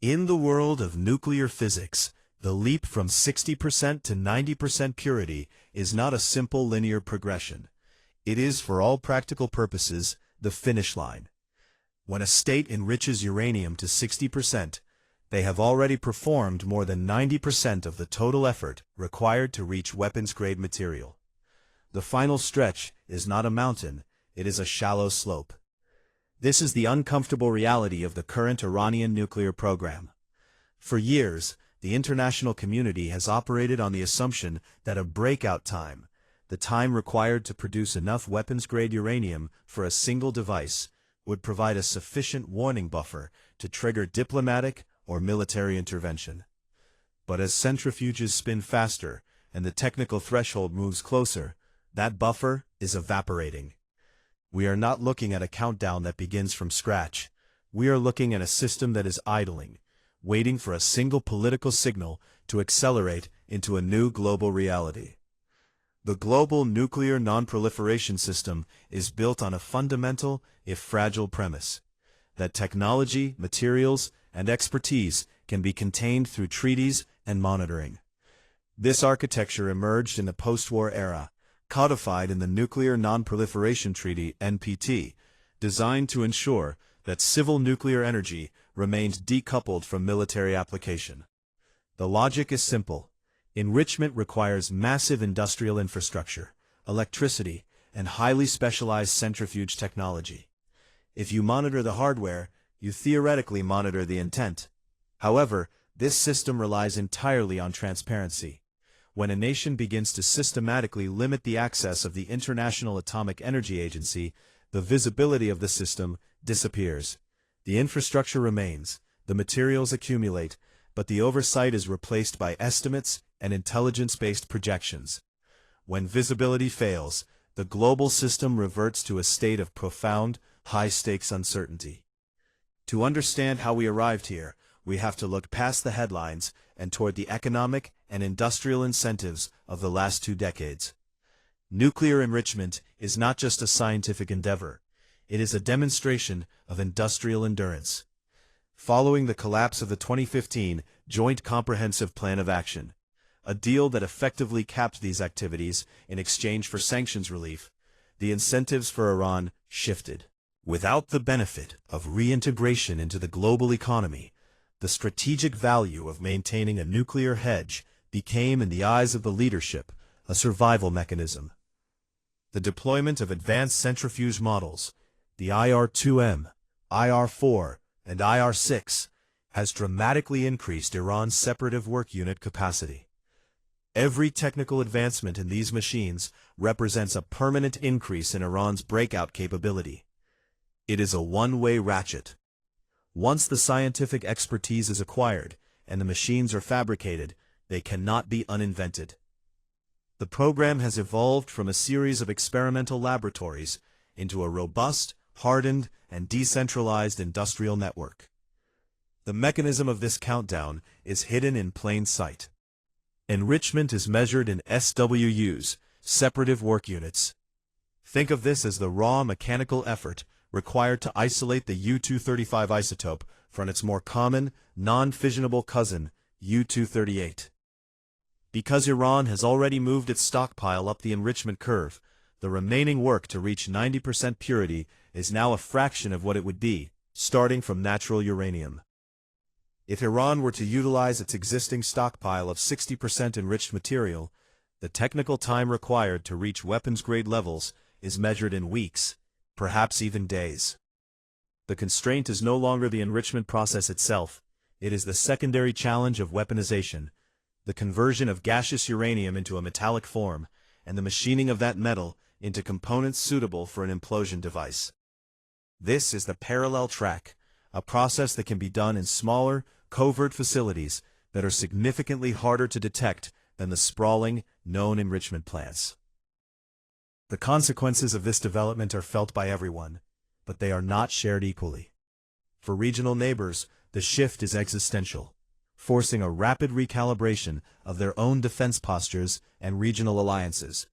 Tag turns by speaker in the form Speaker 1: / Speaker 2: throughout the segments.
Speaker 1: In the world of nuclear physics, the leap from 60% to 90% purity is not a simple linear progression. It is, for all practical purposes, the finish line. When a state enriches uranium to 60%, they have already performed more than 90% of the total effort required to reach weapons-grade material. The final stretch is not a mountain, it is a shallow slope. This is the uncomfortable reality of the current Iranian nuclear program. For years, the international community has operated on the assumption that a breakout time, the time required to produce enough weapons-grade uranium for a single device, would provide a sufficient warning buffer to trigger diplomatic or military intervention. But as centrifuges spin faster and the technical threshold moves closer, that buffer is evaporating. We are not looking at a countdown that begins from scratch. We are looking at a system that is idling, waiting for a single political signal to accelerate into a new global reality. The global nuclear non-proliferation system is built on a fundamental, if fragile, premise: that technology, materials, and expertise can be contained through treaties and monitoring. This architecture emerged in the post-war era, codified in the Nuclear Non-Proliferation Treaty (NPT), designed to ensure that civil nuclear energy remained decoupled from military application. The logic is simple. Enrichment requires massive industrial infrastructure, electricity, and highly specialized centrifuge technology. If you monitor the hardware, you theoretically monitor the intent. However, this system relies entirely on transparency. When a nation begins to systematically limit the access of the International Atomic Energy Agency, the visibility of the system disappears. The infrastructure remains, the materials accumulate, but the oversight is replaced by estimates and intelligence-based projections. When visibility fails, the global system reverts to a state of profound, high-stakes uncertainty. To understand how we arrived here, we have to look past the headlines and toward the economic and industrial incentives of the last 2 decades. Nuclear enrichment is not just a scientific endeavor. It is a demonstration of industrial endurance. Following the collapse of the 2015 Joint Comprehensive Plan of Action, a deal that effectively capped these activities in exchange for sanctions relief, the incentives for Iran shifted. Without the benefit of reintegration into the global economy, the strategic value of maintaining a nuclear hedge became, in the eyes of the leadership, a survival mechanism. The deployment of advanced centrifuge models, the IR-2M, IR-4, and IR-6, has dramatically increased Iran's separative work unit capacity. Every technical advancement in these machines represents a permanent increase in Iran's breakout capability. It is a one-way ratchet. Once the scientific expertise is acquired and the machines are fabricated, they cannot be uninvented. The program has evolved from a series of experimental laboratories into a robust, hardened, and decentralized industrial network. The mechanism of this countdown is hidden in plain sight. Enrichment is measured in SWUs, separative work units. Think of this as the raw mechanical effort required to isolate the U-235 isotope from its more common, non-fissionable cousin, U-238. Because Iran has already moved its stockpile up the enrichment curve, the remaining work to reach 90% purity is now a fraction of what it would be, starting from natural uranium. If Iran were to utilize its existing stockpile of 60% enriched material, the technical time required to reach weapons-grade levels is measured in weeks, perhaps even days. The constraint is no longer the enrichment process itself, it is the secondary challenge of weaponization, the conversion of gaseous uranium into a metallic form, and the machining of that metal into components suitable for an implosion device. This is the parallel track, a process that can be done in smaller, covert facilities that are significantly harder to detect than the sprawling, known enrichment plants. The consequences of this development are felt by everyone, but they are not shared equally. For regional neighbors, the shift is existential, forcing a rapid recalibration of their own defense postures and regional alliances.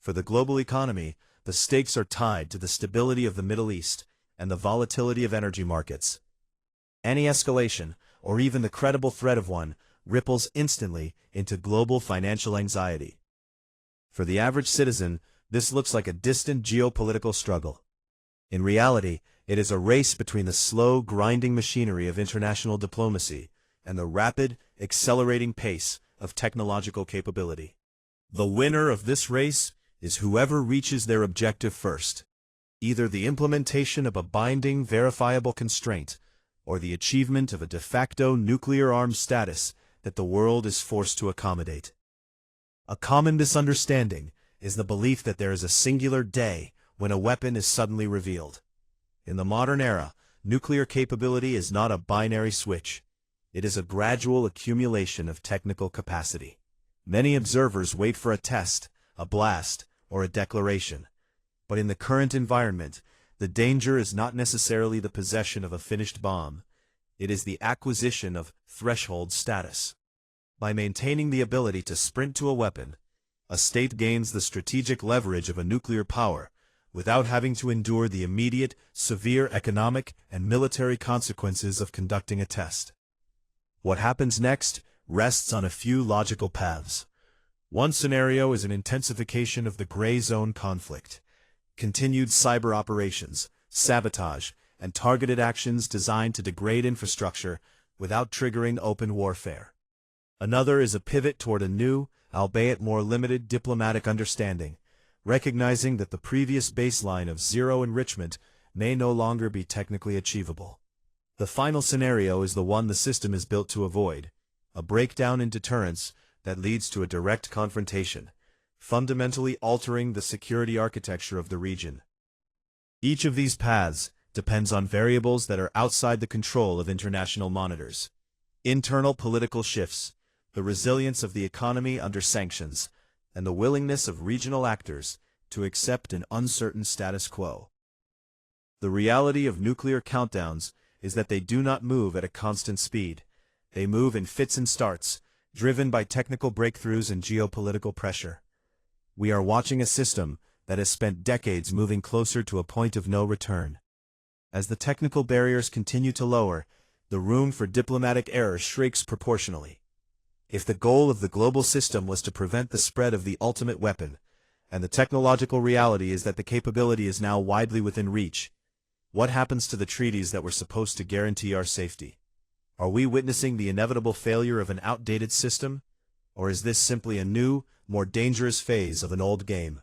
Speaker 1: For the global economy, the stakes are tied to the stability of the Middle East and the volatility of energy markets. Any escalation, or even the credible threat of one, ripples instantly into global financial anxiety. For the average citizen, this looks like a distant geopolitical struggle. In reality, it is a race between the slow, grinding machinery of international diplomacy and the rapid, accelerating pace of technological capability. The winner of this race is whoever reaches their objective first, either the implementation of a binding, verifiable constraint or the achievement of a de facto nuclear-armed status that the world is forced to accommodate. A common misunderstanding is the belief that there is a singular day when a weapon is suddenly revealed. In the modern era, nuclear capability is not a binary switch. It is a gradual accumulation of technical capacity. Many observers wait for a test, a blast, or a declaration. But in the current environment, the danger is not necessarily the possession of a finished bomb. It is the acquisition of threshold status. By maintaining the ability to sprint to a weapon, a state gains the strategic leverage of a nuclear power without having to endure the immediate, severe economic and military consequences of conducting a test. What happens next rests on a few logical paths. One scenario is an intensification of the gray zone conflict. Continued cyber operations, sabotage, and targeted actions designed to degrade infrastructure without triggering open warfare. Another is a pivot toward a new, albeit more limited, diplomatic understanding, recognizing that the previous baseline of zero enrichment may no longer be technically achievable. The final scenario is the one the system is built to avoid, a breakdown in deterrence that leads to a direct confrontation, fundamentally altering the security architecture of the region. Each of these paths depends on variables that are outside the control of international monitors. Internal political shifts, the resilience of the economy under sanctions, and the willingness of regional actors to accept an uncertain status quo. The reality of nuclear countdowns is that they do not move at a constant speed. They move in fits and starts, driven by technical breakthroughs and geopolitical pressure. We are watching a system that has spent decades moving closer to a point of no return. As the technical barriers continue to lower, the room for diplomatic error shrinks proportionally. If the goal of the global system was to prevent the spread of the ultimate weapon, and the technological reality is that the capability is now widely within reach, what happens to the treaties that were supposed to guarantee our safety? Are we witnessing the inevitable failure of an outdated system? Or is this simply a new, more dangerous phase of an old game?